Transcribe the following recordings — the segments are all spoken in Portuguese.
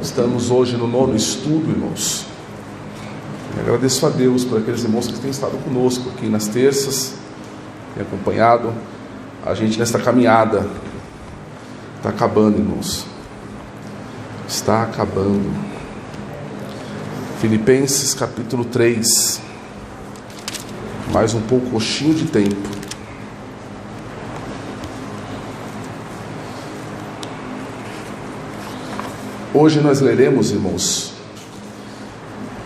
Estamos hoje no 9º estudo, irmãos. E agradeço a Deus por aqueles irmãos que têm estado conosco aqui nas terças, têm acompanhado a gente nesta caminhada. Está acabando, irmãos. Está acabando. Filipenses capítulo 3. Mais um pouquinho de tempo. Hoje nós leremos, irmãos,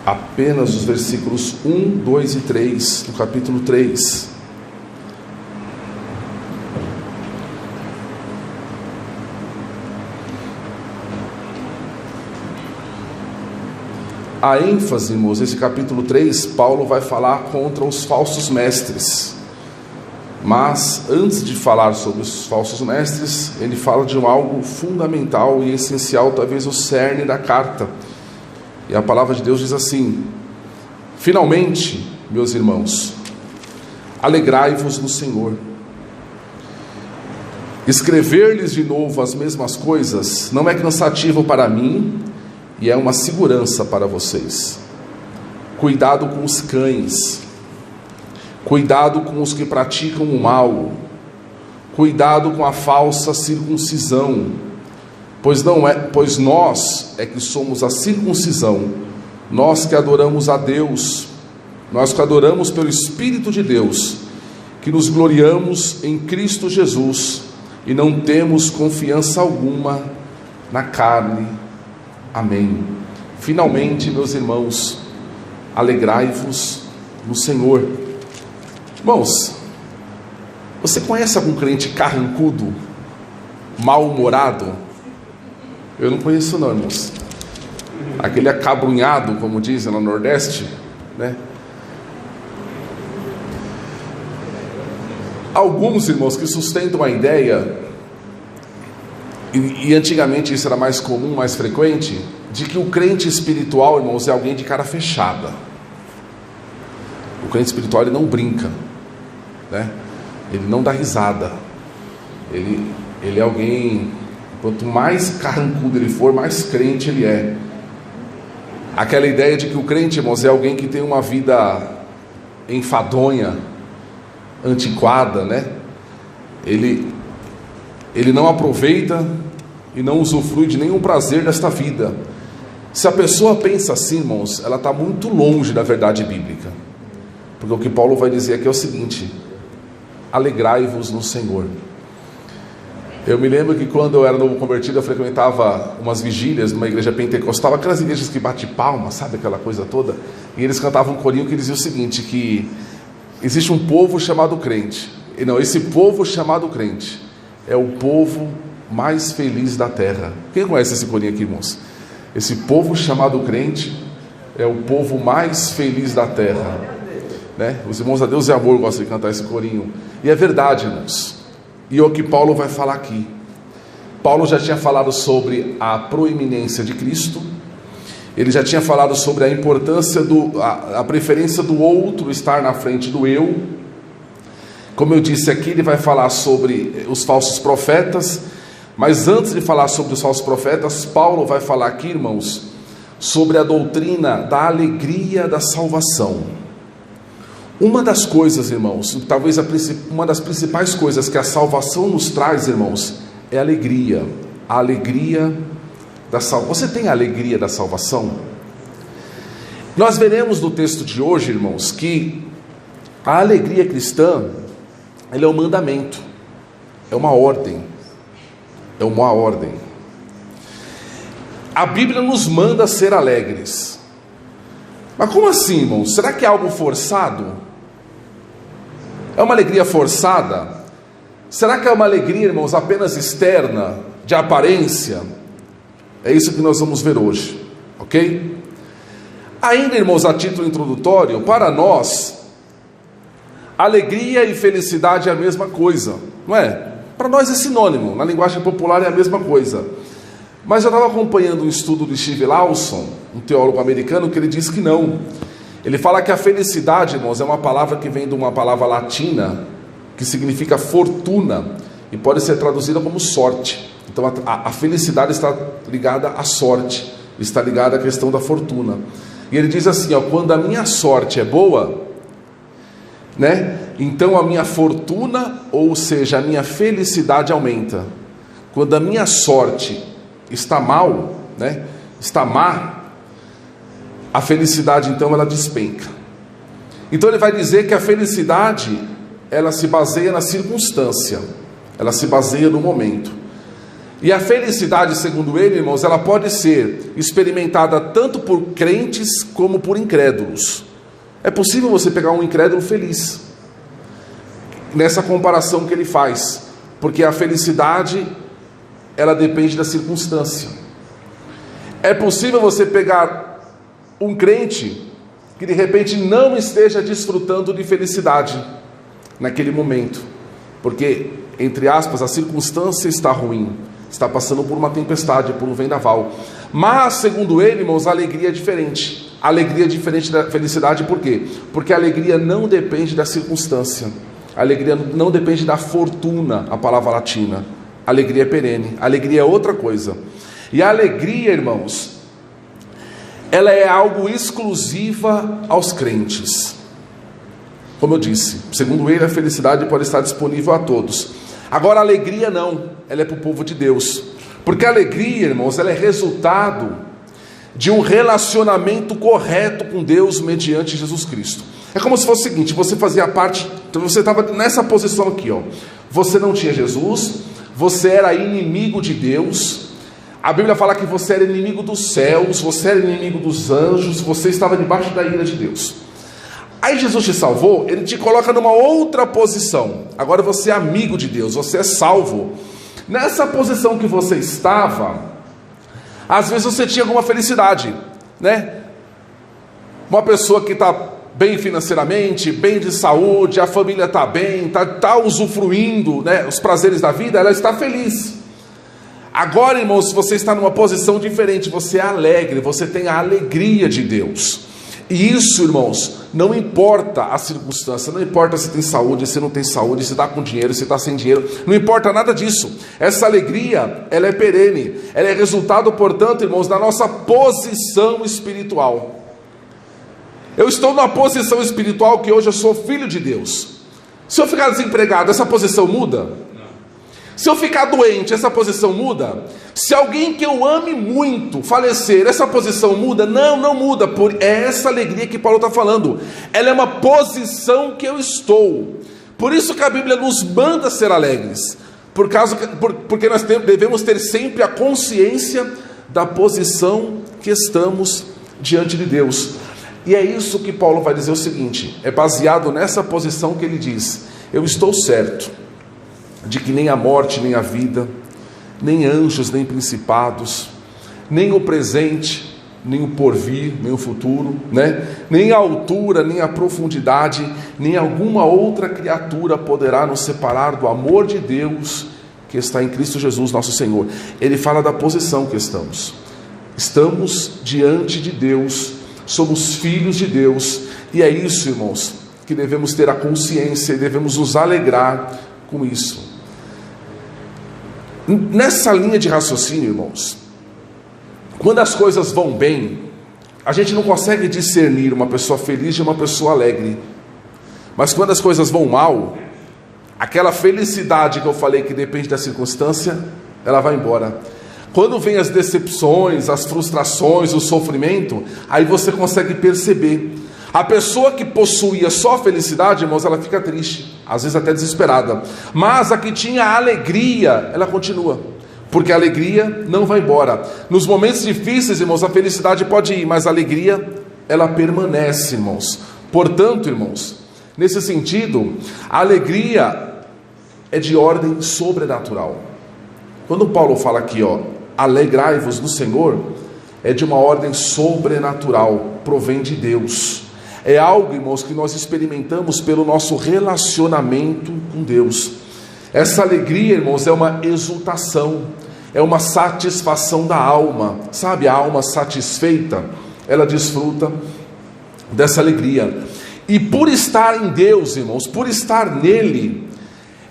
apenas os versículos 1, 2 e 3 do capítulo 3. A ênfase, irmãos, nesse capítulo 3, Paulo vai falar contra os falsos mestres. Mas, antes de falar sobre os falsos mestres, ele fala de algo fundamental e essencial, talvez o cerne da carta. E a palavra de Deus diz assim: finalmente, meus irmãos, alegrai-vos no Senhor. Escrever-lhes de novo as mesmas coisas não é cansativo para mim e é uma segurança para vocês. Cuidado com os cães. Cuidado com os que praticam o mal, cuidado com a falsa circuncisão, pois nós é que somos a circuncisão, nós que adoramos a Deus, nós que adoramos pelo Espírito de Deus, que nos gloriamos em Cristo Jesus e não temos confiança alguma na carne. Amém. Finalmente, meus irmãos, alegrai-vos no Senhor. Irmãos, você conhece algum crente carrancudo, mal-humorado? Eu não conheço não, irmãos. Aquele acabrunhado, como dizem no Nordeste, né? Alguns, irmãos, que sustentam a ideia, e antigamente isso era mais comum, mais frequente, de que o crente espiritual, irmãos, é alguém de cara fechada. O crente espiritual, ele não brinca, né? Ele não dá risada. Ele é alguém, quanto mais carrancudo ele for, mais crente ele é. Aquela ideia de que o crente, irmãos, é alguém que tem uma vida enfadonha, antiquada, né? Ele não aproveita e não usufrui de nenhum prazer desta vida. Se a pessoa pensa assim, irmãos, ela está muito longe da verdade bíblica. Porque o que Paulo vai dizer aqui é o seguinte: alegrai-vos no Senhor. Eu me lembro que quando eu era novo convertido, eu frequentava umas vigílias numa igreja pentecostal, aquelas igrejas que bate palma, sabe, aquela coisa toda, e eles cantavam um corinho que dizia o seguinte, que existe um povo chamado crente, e não, esse povo chamado crente é o povo mais feliz da terra. Quem conhece esse corinho aqui, irmãos? Esse povo chamado crente é o povo mais feliz da terra, né? Os irmãos a Deus e Amor gostam de cantar esse corinho. E é verdade, irmãos. E é o que Paulo vai falar aqui. Paulo já tinha falado sobre a proeminência de Cristo. Ele já tinha falado sobre a importância a preferência do outro estar na frente do eu. Como eu disse aqui, ele vai falar sobre os falsos profetas. Mas antes de falar sobre os falsos profetas, Paulo vai falar aqui, irmãos, sobre a doutrina da alegria da salvação. Uma das coisas, irmãos, talvez uma das principais coisas que a salvação nos traz, irmãos, é a alegria. A alegria da salvação. Você tem a alegria da salvação? Nós veremos no texto de hoje, irmãos, que a alegria cristã, ela é um mandamento, é uma ordem. É uma ordem. A Bíblia nos manda ser alegres. Mas como assim, irmãos? Será que é algo forçado? É uma alegria forçada? Será que é uma alegria, irmãos, apenas externa, de aparência? É isso que nós vamos ver hoje, ok? Ainda, irmãos, a título introdutório, para nós, alegria e felicidade é a mesma coisa, não é? Para nós é sinônimo, na linguagem popular é a mesma coisa. Mas eu estava acompanhando um estudo de Steve Lawson, um teólogo americano, que ele diz que não. Ele fala que a felicidade, irmãos, é uma palavra que vem de uma palavra latina, que significa fortuna, e pode ser traduzida como sorte. Então a felicidade está ligada à sorte, está ligada à questão da fortuna. E ele diz assim, ó, quando a minha sorte é boa, né, então a minha fortuna, ou seja, a minha felicidade aumenta. Quando a minha sorte está mal, né, está má, a felicidade então ela despenca. Então ele vai dizer que a felicidade ela se baseia na circunstância, ela se baseia no momento. E a felicidade, segundo ele, irmãos, ela pode ser experimentada tanto por crentes como por incrédulos. É possível você pegar um incrédulo feliz, nessa comparação que ele faz, porque a felicidade, ela depende da circunstância. É possível você pegar um crente que de repente não esteja desfrutando de felicidade naquele momento, porque, entre aspas, a circunstância está ruim, está passando por uma tempestade, por um vendaval. Mas, segundo ele, irmãos, a alegria é diferente. A alegria é diferente da felicidade, por quê? Porque a alegria não depende da circunstância. A alegria não depende da fortuna, a palavra latina. A alegria é perene. A alegria é outra coisa. E a alegria, irmãos, ela é algo exclusiva aos crentes. Como eu disse, segundo ele, a felicidade pode estar disponível a todos. Agora, a alegria não, ela é para o povo de Deus. Porque a alegria, irmãos, ela é resultado de um relacionamento correto com Deus mediante Jesus Cristo. É como se fosse o seguinte, você fazia parte, então você estava nessa posição aqui, ó. Você não tinha Jesus, você era inimigo de Deus. A Bíblia fala que você era inimigo dos céus, você era inimigo dos anjos, você estava debaixo da ira de Deus. Aí Jesus te salvou, ele te coloca numa outra posição. Agora você é amigo de Deus, você é salvo. Nessa posição que você estava, às vezes você tinha alguma felicidade, né? Uma pessoa que está bem financeiramente, bem de saúde, a família está bem, está usufruindo, né, os prazeres da vida, ela está feliz. Agora, irmãos, você está numa posição diferente, você é alegre, você tem a alegria de Deus. E isso, irmãos, não importa a circunstância, não importa se tem saúde, se não tem saúde, se está com dinheiro, se está sem dinheiro, não importa nada disso. Essa alegria, ela é perene, ela é resultado, portanto, irmãos, da nossa posição espiritual. Eu estou numa posição espiritual que hoje eu sou filho de Deus. Se eu ficar desempregado, essa posição muda? Se eu ficar doente, essa posição muda? Se alguém que eu ame muito falecer, essa posição muda? Não, não muda. É essa alegria que Paulo está falando. Ela é uma posição que eu estou. Por isso que a Bíblia nos manda ser alegres. Porque nós devemos ter sempre a consciência da posição que estamos diante de Deus. E é isso que Paulo vai dizer o seguinte, é baseado nessa posição que ele diz: eu estou certo de que nem a morte, nem a vida, nem anjos, nem principados, nem o presente, nem o porvir, nem o futuro, né? Nem a altura, nem a profundidade, nem alguma outra criatura poderá nos separar do amor de Deus que está em Cristo Jesus, nosso Senhor. Ele fala da posição que estamos. Estamos diante de Deus, somos filhos de Deus, e é isso, irmãos, que devemos ter a consciência e devemos nos alegrar com isso. Nessa linha de raciocínio, irmãos, quando as coisas vão bem, a gente não consegue discernir uma pessoa feliz de uma pessoa alegre. Mas quando as coisas vão mal, aquela felicidade que eu falei que depende da circunstância, ela vai embora. Quando vem as decepções, as frustrações, o sofrimento, aí você consegue perceber. A pessoa que possuía só felicidade, irmãos, ela fica triste, às vezes até desesperada. Mas a que tinha alegria, ela continua, porque a alegria não vai embora. Nos momentos difíceis, irmãos, a felicidade pode ir, mas a alegria, ela permanece, irmãos. Portanto, irmãos, nesse sentido, a alegria é de ordem sobrenatural. Quando Paulo fala aqui, ó, alegrai-vos no Senhor, é de uma ordem sobrenatural, provém de Deus. É algo, irmãos, que nós experimentamos pelo nosso relacionamento com Deus. Essa alegria, irmãos, é uma exultação, é uma satisfação da alma. Sabe, a alma satisfeita, ela desfruta dessa alegria. E por estar em Deus, irmãos, por estar nele,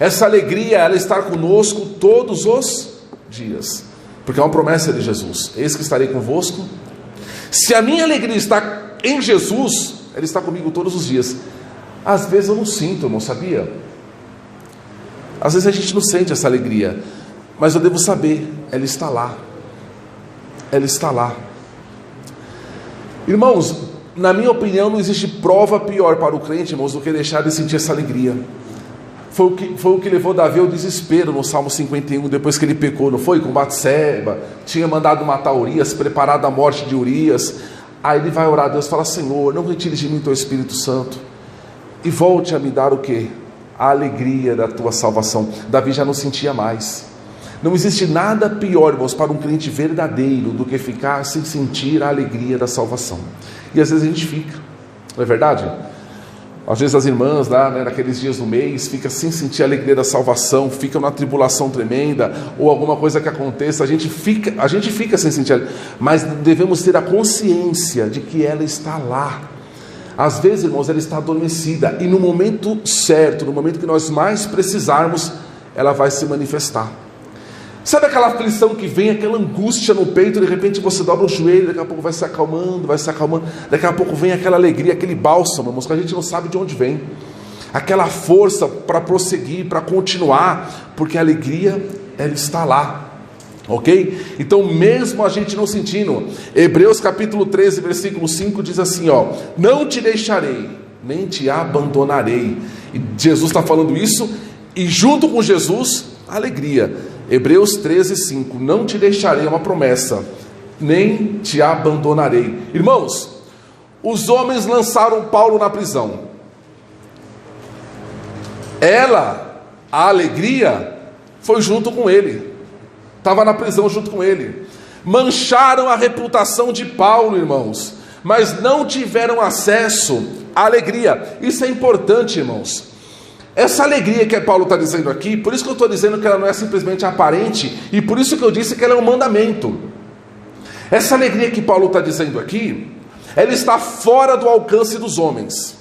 essa alegria, ela está conosco todos os dias. Porque é uma promessa de Jesus: eis que estarei convosco. Se a minha alegria está em Jesus, Ele está comigo todos os dias. Às vezes eu não sinto, irmão, sabia? Às vezes a gente não sente essa alegria, mas eu devo saber, ela está lá. Ela está lá. Irmãos, na minha opinião, não existe prova pior para o crente, irmãos, do que deixar de sentir essa alegria. Foi o que levou Davi ao desespero no Salmo 51, depois que ele pecou, não foi? Com Batseba, tinha mandado matar Urias, preparado a morte de Urias. Aí ele vai orar a Deus e fala: Senhor, não retires de mim teu Espírito Santo, e volte a me dar o quê? A alegria da tua salvação. Davi já não sentia mais. Não existe nada pior, irmãos, para um crente verdadeiro do que ficar sem sentir a alegria da salvação. E às vezes a gente fica, não é verdade? Às vezes as irmãs lá, naqueles dias do mês, ficam sem sentir a alegria da salvação, ficam numa tribulação tremenda, ou alguma coisa que aconteça, a gente fica sem sentir, mas devemos ter a consciência de que ela está lá. Às vezes, irmãos, ela está adormecida, e no momento certo, no momento que nós mais precisarmos, ela vai se manifestar. Sabe aquela aflição que vem, aquela angústia no peito, de repente você dobra o joelho, daqui a pouco vai se acalmando, daqui a pouco vem aquela alegria, aquele bálsamo, irmãos, que a gente não sabe de onde vem, aquela força para prosseguir, para continuar, porque a alegria, ela está lá, ok? Então, mesmo a gente não sentindo, Hebreus capítulo 13, versículo 5 diz assim, ó: não te deixarei, nem te abandonarei. E Jesus está falando isso, e junto com Jesus, a alegria. Hebreus 13, 5, não te deixarei, é uma promessa, nem te abandonarei. Irmãos, os homens lançaram Paulo na prisão. A alegria, foi junto com ele, estava na prisão junto com ele. Mancharam a reputação de Paulo, irmãos, mas não tiveram acesso à alegria. Isso é importante, irmãos. Essa alegria que Paulo está dizendo aqui, por isso que eu estou dizendo que ela não é simplesmente aparente, e por isso que eu disse que ela é um mandamento. Essa alegria que Paulo está dizendo aqui, ela está fora do alcance dos homens.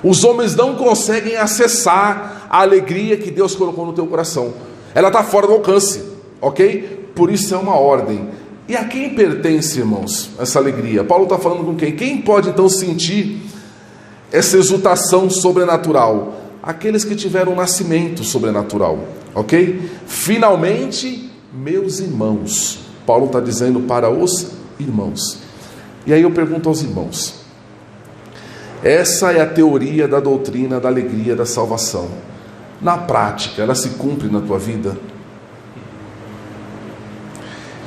Os homens não conseguem acessar a alegria que Deus colocou no teu coração. Ela está fora do alcance, ok? Por isso é uma ordem. E a quem pertence, irmãos, essa alegria? Paulo está falando com quem? Quem pode então sentir essa exultação sobrenatural? Aqueles que tiveram um nascimento sobrenatural, ok? Finalmente, meus irmãos. Paulo está dizendo para os irmãos. E aí eu pergunto aos irmãos: essa é a teoria da doutrina da alegria da salvação. Na prática, ela se cumpre na tua vida?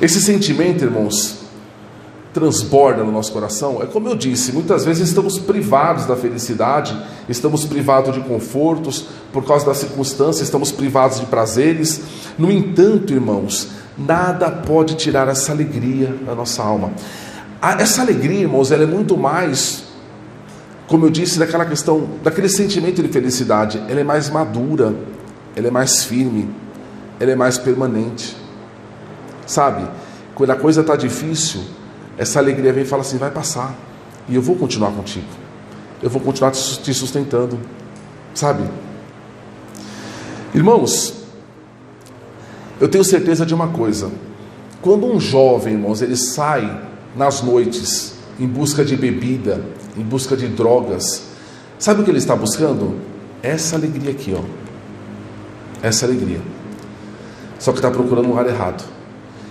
Esse sentimento, irmãos, transborda no nosso coração? É como eu disse, muitas vezes estamos privados da felicidade, estamos privados de confortos, por causa das circunstâncias, estamos privados de prazeres. No entanto, irmãos, nada pode tirar essa alegria da nossa alma. Essa alegria, irmãos, ela é muito mais, como eu disse, daquela questão, daquele sentimento de felicidade. Ela é mais madura, ela é mais firme, ela é mais permanente. Sabe, quando a coisa está difícil, essa alegria vem e fala assim: vai passar, e eu vou continuar contigo, eu vou continuar te sustentando, sabe? Irmãos, eu tenho certeza de uma coisa: quando um jovem, irmãos, ele sai nas noites em busca de bebida, em busca de drogas, sabe o que ele está buscando? Essa alegria aqui, ó, essa alegria, só que está procurando um lugar errado.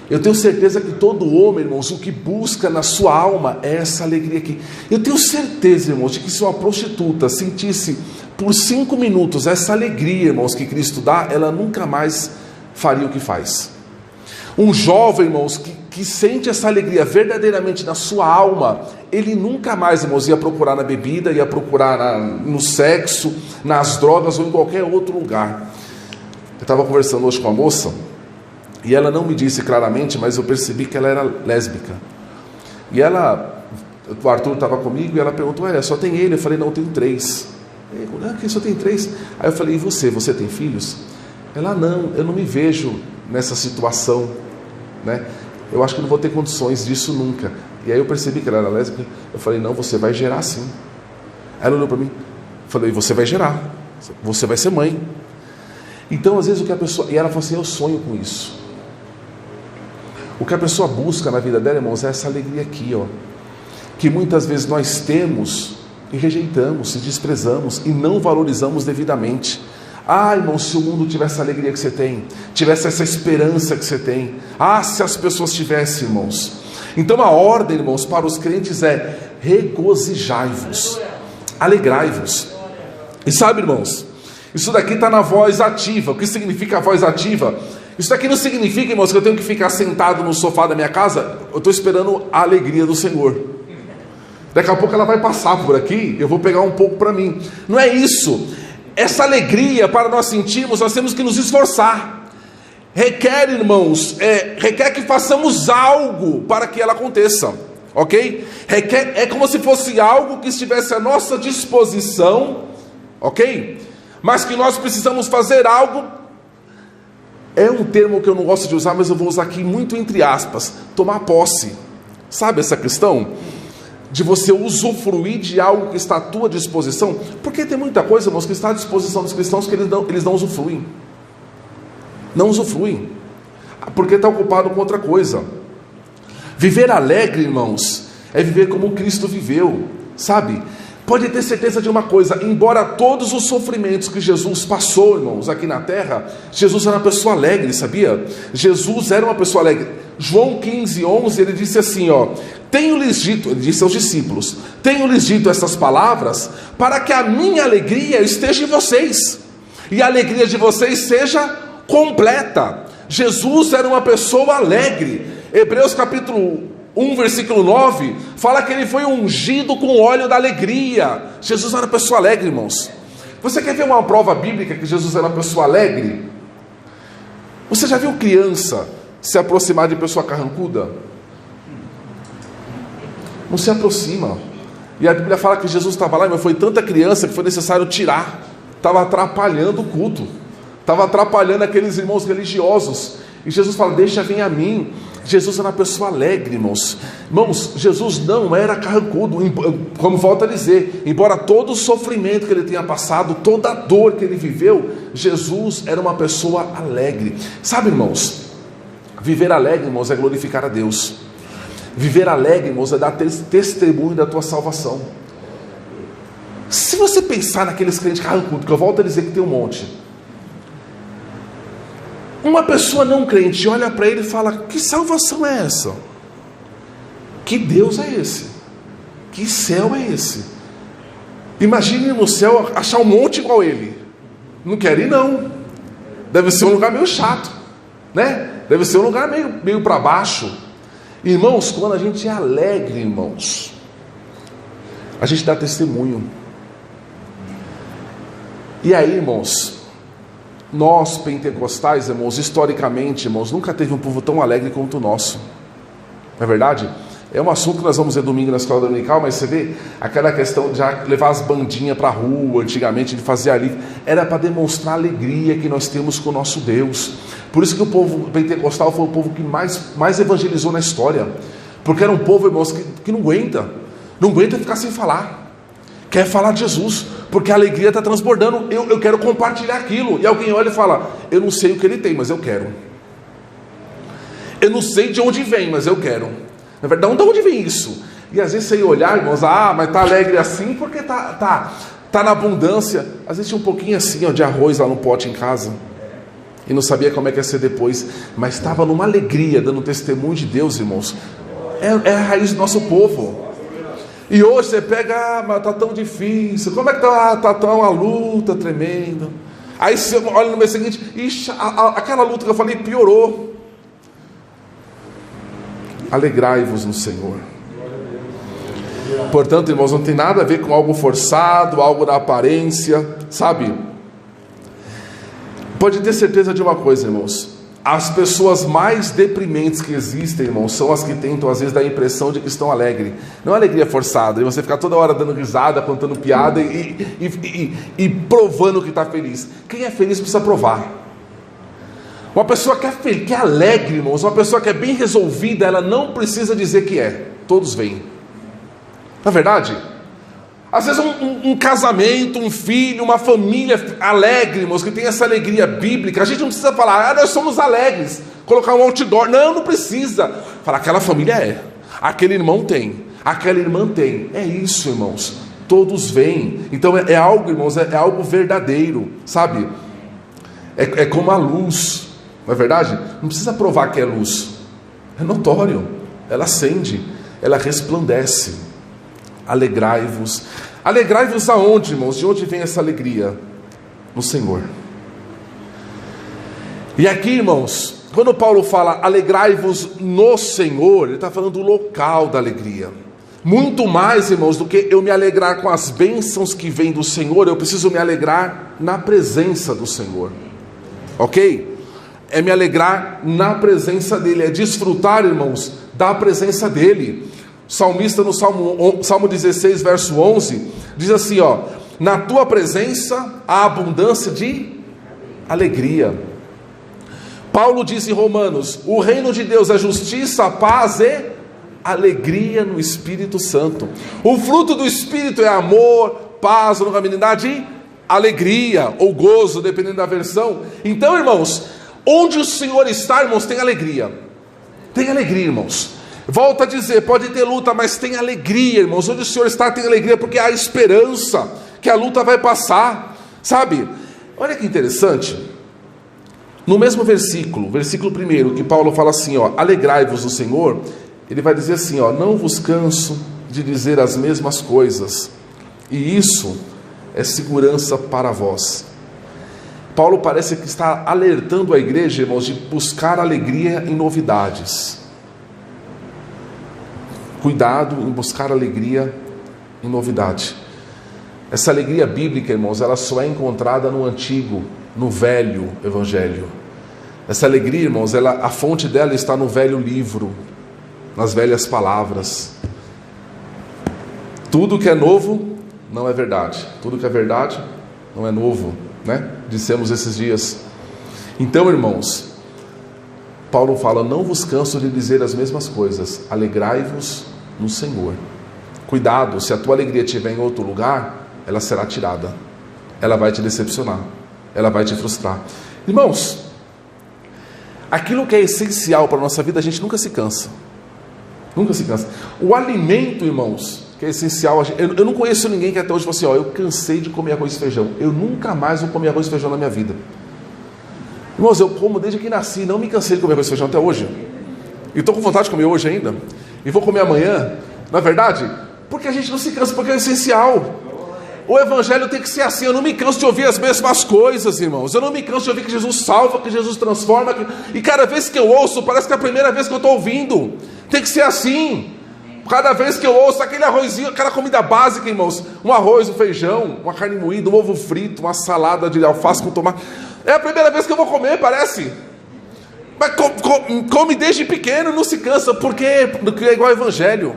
Eu tenho certeza que todo homem, irmãos, o que busca na sua alma é essa alegria aqui. Eu tenho certeza, irmãos, de que se uma prostituta sentisse por 5 minutos essa alegria, irmãos, que Cristo dá, ela nunca mais faria o que faz. Um jovem, irmãos, que sente essa alegria verdadeiramente na sua alma, ele nunca mais, irmãos, ia procurar na bebida, ia procurar no sexo, nas drogas ou em qualquer outro lugar. Eu estava conversando hoje com uma moça, e ela não me disse claramente, mas eu percebi que ela era lésbica. E o Arthur estava comigo e ela perguntou: só tem ele? Eu falei: não, eu tenho 3. Quem só tem 3? Aí eu falei: e você? Você tem filhos? Ela: não, eu não me vejo nessa situação, né? Eu acho que não vou ter condições disso nunca. E aí eu percebi que ela era lésbica. Eu falei: não, você vai gerar sim. Aí ela olhou para mim, eu falei: você vai gerar, você vai ser mãe. Então às vezes o que a pessoa... E ela falou assim: eu sonho com isso. O que a pessoa busca na vida dela, irmãos, é essa alegria aqui, ó, que muitas vezes nós temos e rejeitamos, e desprezamos e não valorizamos devidamente. Ah, irmão, se o mundo tivesse a alegria que você tem, tivesse essa esperança que você tem, ah, se as pessoas tivessem, irmãos. Então a ordem, irmãos, para os crentes é: regozijai-vos, alegrai-vos. E sabe, irmãos, isso daqui está na voz ativa. O que significa a voz ativa? Isso daqui não significa, irmãos, que eu tenho que ficar sentado no sofá da minha casa. Eu estou esperando a alegria do Senhor. Daqui a pouco ela vai passar por aqui, eu vou pegar um pouco para mim. Não é isso. Essa alegria, para nós sentirmos, nós temos que nos esforçar. Requer, irmãos, requer que façamos algo para que ela aconteça, ok? Requer, é como se fosse algo que estivesse à nossa disposição, ok? Mas que nós precisamos fazer algo. É um termo que eu não gosto de usar, mas eu vou usar aqui muito entre aspas: tomar posse. Sabe essa questão? De você usufruir de algo que está à tua disposição. Porque tem muita coisa, irmãos, que está à disposição dos cristãos que eles não usufruem. Não usufruem. Porque está ocupado com outra coisa. Viver alegre, irmãos, é viver como Cristo viveu. Sabe? Pode ter certeza de uma coisa: embora todos os sofrimentos que Jesus passou, irmãos, aqui na terra, Jesus era uma pessoa alegre, sabia? Jesus era uma pessoa alegre. João 15:11, ele disse assim, ó: tenho-lhes dito, ele disse aos discípulos, tenho-lhes dito essas palavras para que a minha alegria esteja em vocês, e a alegria de vocês seja completa. Jesus era uma pessoa alegre. Hebreus capítulo 1, versículo 9, fala que ele foi ungido com óleo da alegria. Jesus era uma pessoa alegre, irmãos. Você quer ver uma prova bíblica que Jesus era uma pessoa alegre? Você já viu criança se aproximar de pessoa carrancuda? Não se aproxima. E a Bíblia fala que Jesus estava lá, mas foi tanta criança que foi necessário tirar. Estava atrapalhando o culto, estava atrapalhando aqueles irmãos religiosos. E Jesus fala: deixa vir a mim. Jesus era uma pessoa alegre, irmãos. Irmãos, Jesus não era carrancudo, como volta a dizer, embora todo o sofrimento que ele tenha passado, toda a dor que ele viveu, Jesus era uma pessoa alegre. Sabe, irmãos, viver alegre, irmãos, é glorificar a Deus. Viver alegre, irmãos, é dar testemunho da tua salvação. Se você pensar naqueles crentes carrancudos, que eu volto a dizer que tem um monte, uma pessoa não crente olha para ele e fala: que salvação é essa? Que Deus é esse? Que céu é esse? Imagine no céu achar um monte igual ele. Não quer ir, não. Deve ser um lugar meio chato, né? Deve ser um lugar meio para baixo. Irmãos, quando a gente é alegre, irmãos, a gente dá testemunho. E aí, irmãos, nós pentecostais, irmãos, historicamente, irmãos, nunca teve um povo tão alegre quanto o nosso. Não é verdade? É um assunto que nós vamos ver domingo na escola dominical, mas você vê aquela questão de já levar as bandinhas para a rua, antigamente, de fazer ali, era para demonstrar a alegria que nós temos com o nosso Deus. Por isso que o povo pentecostal foi o povo que mais evangelizou na história, porque era um povo, irmãos, que não aguenta ficar sem falar, quer falar de Jesus, porque a alegria está transbordando. Eu quero compartilhar aquilo. E alguém olha e fala: eu não sei o que ele tem, mas eu quero. Eu não sei de onde vem, mas eu quero. Na verdade, de onde vem isso? E às vezes você ia olhar, irmãos, mas está alegre assim porque tá na abundância. Às vezes tinha um pouquinho assim, ó, de arroz lá no pote em casa, e não sabia como é que ia ser depois, mas estava numa alegria, dando testemunho de Deus, irmãos. É a raiz do nosso povo. E hoje você pega: mas está tão difícil, como é que está tão uma luta tremenda. Aí você olha no mês seguinte: ixi, aquela luta que eu falei piorou. Alegrai-vos no Senhor. Portanto, irmãos, não tem nada a ver com algo forçado, algo da aparência, sabe? Pode ter certeza de uma coisa, irmãos: as pessoas mais deprimentes que existem, irmãos, são as que tentam às vezes dar a impressão de que estão alegres. Não é alegria forçada, e você ficar toda hora dando risada, contando piada e provando que está feliz. Quem é feliz precisa provar. Uma pessoa que é alegre, irmãos, uma pessoa que é bem resolvida, ela não precisa dizer que é. Todos veem. Não é verdade? Às vezes um casamento, um filho, uma família alegre, irmãos, que tem essa alegria bíblica. A gente não precisa falar, nós somos alegres, colocar um outdoor. Não precisa. Falar, aquela família é, aquele irmão tem, aquela irmã tem. É isso, irmãos. Todos vêm. Então é algo, irmãos, é algo verdadeiro, sabe? É como a luz, não é verdade? Não precisa provar que é luz. É notório. Ela acende, ela resplandece. Alegrai-vos. Alegrai-vos aonde, irmãos? De onde vem essa alegria? No Senhor. E aqui, irmãos, quando Paulo fala alegrai-vos no Senhor, ele está falando do local da alegria. Muito mais, irmãos, do que eu me alegrar com as bênçãos que vêm do Senhor, eu preciso me alegrar na presença do Senhor. Ok? É me alegrar na presença dEle, é desfrutar, irmãos, da presença dEle. O salmista no Salmo 16, verso 11, diz assim, ó: na tua presença há abundância de alegria. Paulo diz em Romanos: o reino de Deus é justiça, paz e alegria no Espírito Santo. O fruto do Espírito é amor, paz, longanimidade e alegria, ou gozo, dependendo da versão. Então, irmãos, onde o Senhor está, irmãos, tem alegria. Tem alegria, irmãos. Volto a dizer, pode ter luta, mas tem alegria, irmãos. Onde o Senhor está, tem alegria, porque há esperança que a luta vai passar, sabe? Olha que interessante. No mesmo versículo 1, que Paulo fala assim, ó: alegrai-vos no Senhor, ele vai dizer assim, ó: não vos canso de dizer as mesmas coisas, e isso é segurança para vós. Paulo parece que está alertando a igreja, irmãos, de buscar alegria em novidades. Cuidado em buscar alegria em novidade. Essa alegria bíblica, irmãos, ela só é encontrada no antigo, no velho evangelho. Essa alegria, irmãos, a fonte dela está no velho livro, nas velhas palavras. Tudo que é novo não é verdade. Tudo que é verdade não é novo, né? Dissemos esses dias. Então, irmãos, Paulo fala: não vos canso de dizer as mesmas coisas, alegrai-vos no Senhor. Cuidado, se a tua alegria estiver em outro lugar, ela será tirada, ela vai te decepcionar, ela vai te frustrar. Irmãos, aquilo que é essencial para a nossa vida, a gente nunca se cansa. Nunca se cansa. O alimento, irmãos, que é essencial, eu não conheço ninguém que até hoje falou assim: ó, eu cansei de comer arroz e feijão, eu nunca mais vou comer arroz e feijão na minha vida. Irmãos, eu como desde que nasci, não me cansei de comer arroz e feijão até hoje. E estou com vontade de comer hoje ainda. E vou comer amanhã. Não é verdade? Porque a gente não se cansa, porque é essencial. O evangelho tem que ser assim. Eu não me canso de ouvir as mesmas coisas, irmãos. Eu não me canso de ouvir que Jesus salva, que Jesus transforma. E cada vez que eu ouço, parece que é a primeira vez que eu estou ouvindo. Tem que ser assim. Cada vez que eu ouço aquele arrozinho, aquela comida básica, irmãos, um arroz, um feijão, uma carne moída, um ovo frito, uma salada de alface com tomate, é a primeira vez que eu vou comer, parece. Mas come desde pequeno, não se cansa. Por quê? Porque é igual ao evangelho.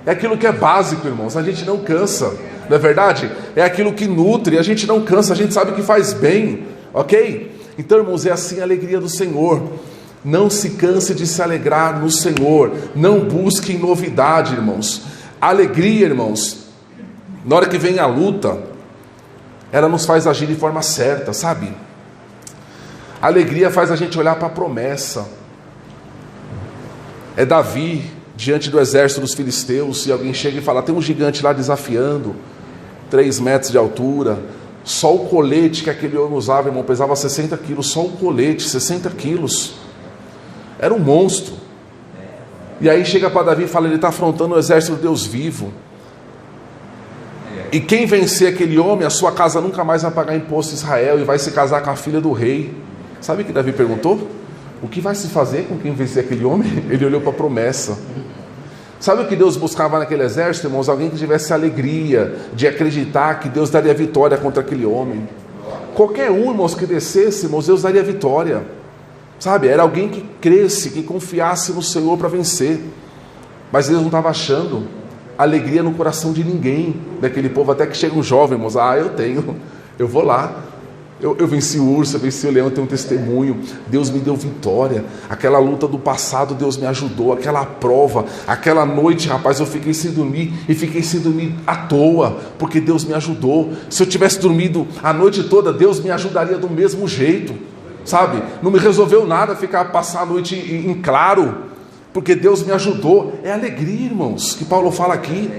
É aquilo que é básico, irmãos. A gente não cansa, não é verdade? É aquilo que nutre, a gente não cansa, a gente sabe que faz bem, ok? Então, irmãos, é assim a alegria do Senhor. Não se canse de se alegrar no Senhor. Não busque novidade, irmãos. A alegria, irmãos, na hora que vem a luta, ela nos faz agir de forma certa, sabe? A alegria faz a gente olhar para a promessa. É Davi diante do exército dos filisteus, e alguém chega e fala: tem um gigante lá desafiando, 3 metros de altura, só o colete que aquele homem usava, irmão, pesava 60 quilos, só o colete, 60 quilos, era um monstro. E aí chega para Davi e fala: ele está afrontando o exército do Deus vivo, e quem vencer aquele homem, a sua casa nunca mais vai pagar imposto em Israel, e vai se casar com a filha do rei. Sabe o que Davi perguntou? O que vai se fazer com quem vencer aquele homem? Ele olhou para a promessa. Sabe o que Deus buscava naquele exército, irmãos? Alguém que tivesse alegria de acreditar que Deus daria vitória contra aquele homem. Qualquer um, irmãos, que descesse, irmãos, Deus daria vitória. Sabe? Era alguém que cresce, que confiasse no Senhor para vencer. Mas Deus não estava achando alegria no coração de ninguém daquele povo, até que chega um jovem, irmãos: eu tenho, eu vou lá. Eu venci o urso, eu venci o leão, eu tenho um testemunho. Deus me deu vitória. Aquela luta do passado, Deus me ajudou. Aquela prova, aquela noite, rapaz, eu fiquei sem dormir. E fiquei sem dormir à toa, porque Deus me ajudou. Se eu tivesse dormido a noite toda, Deus me ajudaria do mesmo jeito, sabe? Não me resolveu nada passar a noite em claro, porque Deus me ajudou. É alegria, irmãos, que Paulo fala aqui.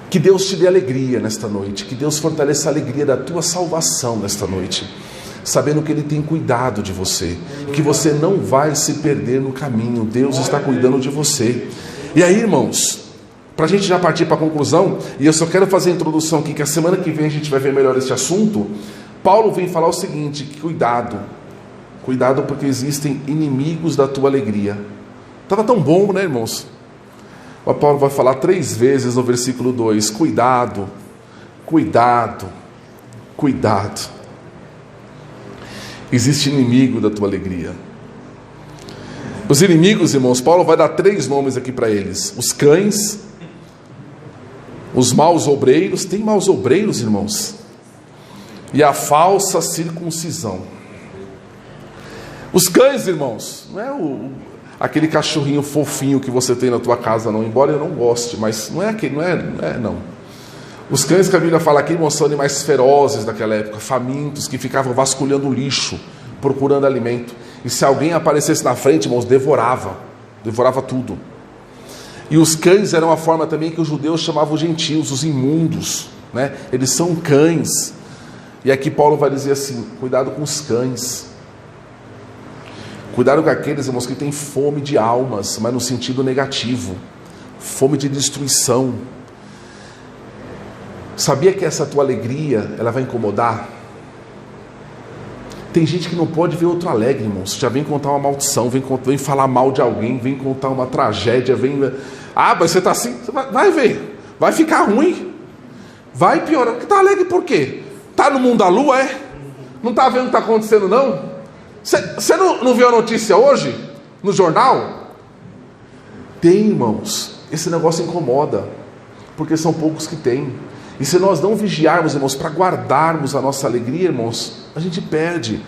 Que Deus te dê alegria nesta noite, que Deus fortaleça a alegria da tua salvação nesta noite, sabendo que Ele tem cuidado de você, que você não vai se perder no caminho. Deus está cuidando de você. E aí, irmãos, para a gente já partir para a conclusão, e eu só quero fazer a introdução aqui, que a semana que vem a gente vai ver melhor esse assunto. Paulo vem falar o seguinte: que cuidado porque existem inimigos da tua alegria. Estava tão bom, né, irmãos? O Paulo vai falar 3 vezes no versículo 2, cuidado. Existe inimigo da tua alegria. Os inimigos, irmãos, Paulo vai dar 3 nomes aqui para eles: os cães, os maus obreiros. Tem maus obreiros, irmãos? E a falsa circuncisão. Os cães, irmãos, não é aquele cachorrinho fofinho que você tem na tua casa, não. Embora eu não goste, mas não é aquele, não. Os cães que a Bíblia fala aqui, irmãos, são animais ferozes daquela época, famintos, que ficavam vasculhando o lixo, procurando alimento. E se alguém aparecesse na frente, irmãos, devorava tudo. E os cães eram uma forma também que os judeus chamavam os gentios, os imundos, né? Eles são cães. E aqui Paulo vai dizer assim: cuidado com os cães. Cuidado com aqueles, irmãos, que têm fome de almas, mas no sentido negativo, fome de destruição. Sabia que essa tua alegria, ela vai incomodar? Tem gente que não pode ver outro alegre, irmãos. Já vem contar uma maldição, vem falar mal de alguém, vem contar uma tragédia, mas você está assim, vai ver, vai ficar ruim, vai piorar. Porque está alegre por quê? Está no mundo da lua, é? Não está vendo o que está acontecendo, não? Você não viu a notícia hoje? No jornal? Tem, irmãos. Esse negócio incomoda, porque são poucos que têm. E se nós não vigiarmos, irmãos, para guardarmos a nossa alegria, irmãos, a gente perde.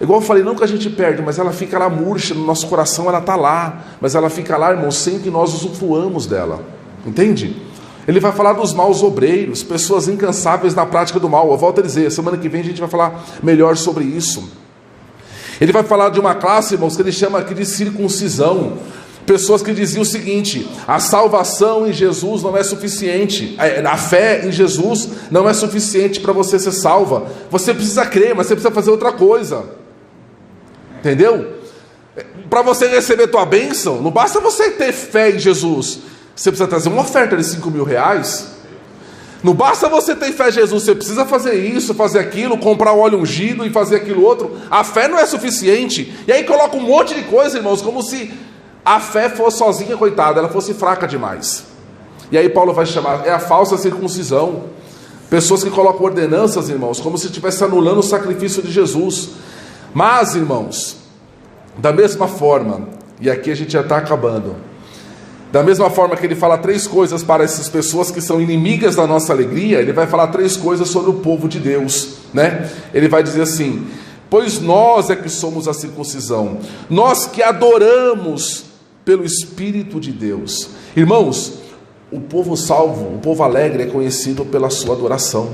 Igual eu falei, não que a gente perde, mas ela fica lá murcha no nosso coração, ela está lá. Mas ela fica lá, irmãos, sem que nós usufruamos dela. Entende? Ele vai falar dos maus obreiros, pessoas incansáveis na prática do mal. Eu volto a dizer, semana que vem a gente vai falar melhor sobre isso. Ele vai falar de uma classe, irmãos, que ele chama aqui de circuncisão. Pessoas que diziam o seguinte: a salvação em Jesus não é suficiente, a fé em Jesus não é suficiente para você ser salva. Você precisa crer, mas você precisa fazer outra coisa. Entendeu? Para você receber tua bênção, não basta você ter fé em Jesus. Você precisa trazer uma oferta de 5 mil reais. Não basta você ter fé em Jesus, você precisa fazer isso, fazer aquilo, comprar óleo ungido e fazer aquilo outro. A fé não é suficiente. E aí coloca um monte de coisa, irmãos, como se a fé fosse sozinha, coitada, ela fosse fraca demais. E aí Paulo vai chamar, é a falsa circuncisão. Pessoas que colocam ordenanças, irmãos, como se estivesse anulando o sacrifício de Jesus. Mas, irmãos, da mesma forma, e aqui a gente já está acabando, da mesma forma que ele fala 3 coisas para essas pessoas que são inimigas da nossa alegria, ele vai falar 3 coisas sobre o povo de Deus, né? Ele vai dizer assim: pois nós é que somos a circuncisão, nós que adoramos pelo Espírito de Deus. Irmãos, o povo salvo, o povo alegre é conhecido pela sua adoração,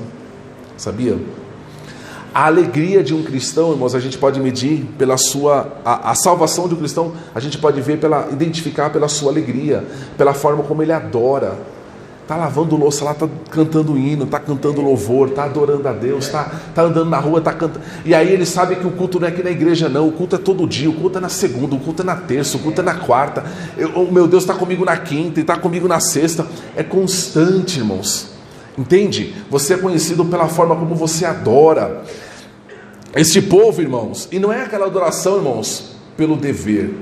sabia? A alegria de um cristão, irmãos, a gente pode medir pela sua... A salvação de um cristão, a gente pode ver, identificar pela sua alegria, pela forma como ele adora. Está lavando louça lá, está cantando hino, está cantando louvor, está adorando a Deus, está andando na rua, está cantando. E aí ele sabe que o culto não é aqui na igreja, não. O culto é todo dia, o culto é na segunda, o culto é na terça, o culto é na quarta. O meu Deus está comigo na quinta e está comigo na sexta. É constante, irmãos. Entende? Você é conhecido pela forma como você adora. Este povo, irmãos, e não é aquela adoração, irmãos, pelo dever.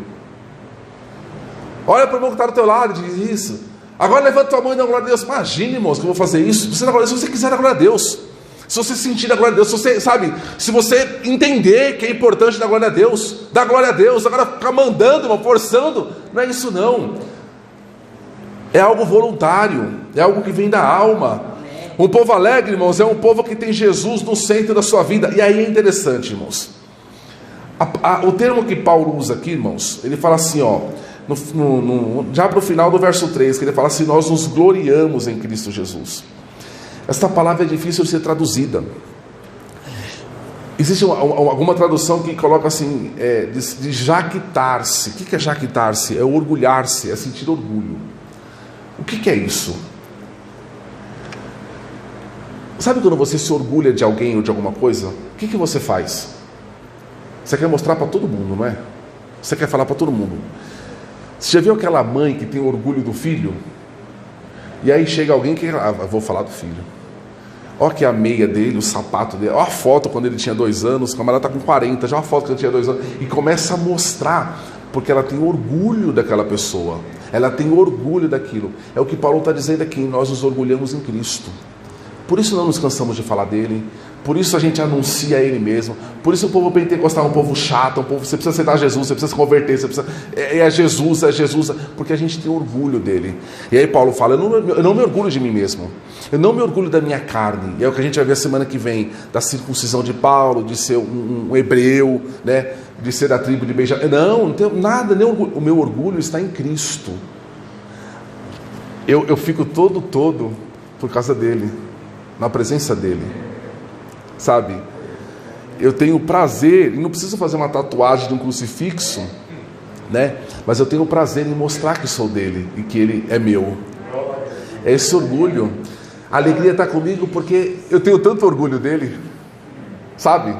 Olha para o irmão que está do teu lado e diz isso. Agora levanta tua mão e dá glória a Deus. Imagine, irmãos, que eu vou fazer isso. Você dá glória a Deus, se você quiser dar glória a Deus. Se você sentir a glória a Deus, se você, sabe, se você entender que é importante dar glória a Deus, dá glória a Deus. Agora ficar mandando, irmão, forçando, não é isso não. É algo voluntário, é algo que vem da alma. Um povo alegre, irmãos, é um povo que tem Jesus no centro da sua vida. E aí é interessante, irmãos. O termo que Paulo usa aqui, irmãos, ele fala assim, ó, já para o final do verso 3, que ele fala assim: nós nos gloriamos em Cristo Jesus. Esta palavra é difícil de ser traduzida. Existe alguma tradução que coloca assim, de jactar-se. O que é jactar-se? É orgulhar-se, é sentir orgulho. O que é isso? Sabe quando você se orgulha de alguém ou de alguma coisa? O que você faz? Você quer mostrar para todo mundo, não é? Você quer falar para todo mundo. Você já viu aquela mãe que tem orgulho do filho? E aí chega alguém que... vou falar do filho. Olha aqui a meia dele, o sapato dele. Olha a foto quando ele tinha 2 anos. O camarada está com 40, já uma foto quando ele tinha 2 anos. E começa a mostrar, porque ela tem orgulho daquela pessoa. Ela tem orgulho daquilo. É o que Paulo está dizendo aqui: nós nos orgulhamos em Cristo. Por isso não nos cansamos de falar dele. Por isso a gente anuncia ele mesmo. Por isso o povo pentecostal é um povo chato, você precisa aceitar Jesus, você precisa se converter, você precisa... é Jesus, porque a gente tem orgulho dele. E aí Paulo fala: eu não me orgulho de mim mesmo, eu não me orgulho da minha carne. E é o que a gente vai ver a semana que vem, da circuncisão de Paulo, de ser um hebreu, né? De ser da tribo de Benjamim. Não tenho nada, nem orgulho. O meu orgulho está em Cristo. Eu fico todo por causa dele, na presença dele, sabe? Eu tenho prazer, e não preciso fazer uma tatuagem de um crucifixo, né? Mas eu tenho prazer em mostrar que sou dele e que ele é meu. É esse orgulho. A alegria está comigo porque eu tenho tanto orgulho dele, sabe?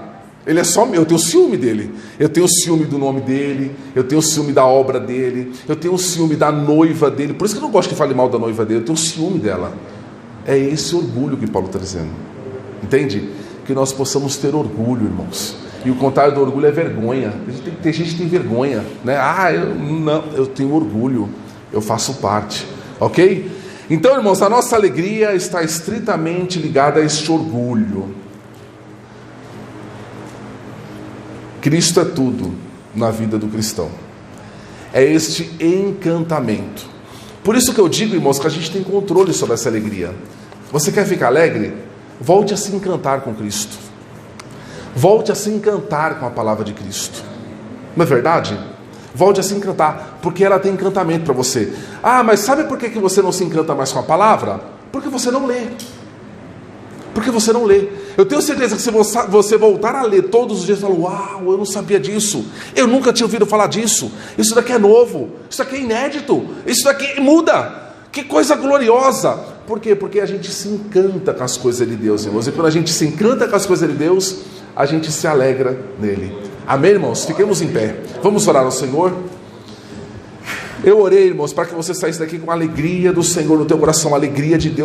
Ele é só meu. Eu tenho ciúme dele, eu tenho ciúme do nome dele, eu tenho ciúme da obra dele, eu tenho ciúme da noiva dele. Por isso que eu não gosto que fale mal da noiva dele, eu tenho ciúme dela. É esse orgulho que Paulo está dizendo, entende? Que nós possamos ter orgulho, irmãos. E o contrário do orgulho é vergonha. Tem gente que tem vergonha, né? Eu tenho orgulho, eu faço parte, ok? Então, irmãos, a nossa alegria está estritamente ligada a este orgulho. Cristo é tudo na vida do cristão. É este encantamento. Por isso que eu digo, irmãos, que a gente tem controle sobre essa alegria. Você quer ficar alegre? Volte a se encantar com Cristo. Volte a se encantar com a palavra de Cristo. Não é verdade? Volte a se encantar, porque ela tem encantamento para você. Mas sabe por que você não se encanta mais com a palavra? Porque você não lê. Porque você não lê. Eu tenho certeza que se você voltar a ler todos os dias, você fala: uau, eu não sabia disso, eu nunca tinha ouvido falar disso, isso daqui é novo, isso daqui é inédito, isso daqui muda, que coisa gloriosa. Por quê? Porque a gente se encanta com as coisas de Deus, irmãos. E quando a gente se encanta com as coisas de Deus, a gente se alegra nele. Amém, irmãos? Fiquemos em pé. Vamos orar ao Senhor. Eu orei, irmãos, para que você saísse daqui com a alegria do Senhor no teu coração, a alegria de Deus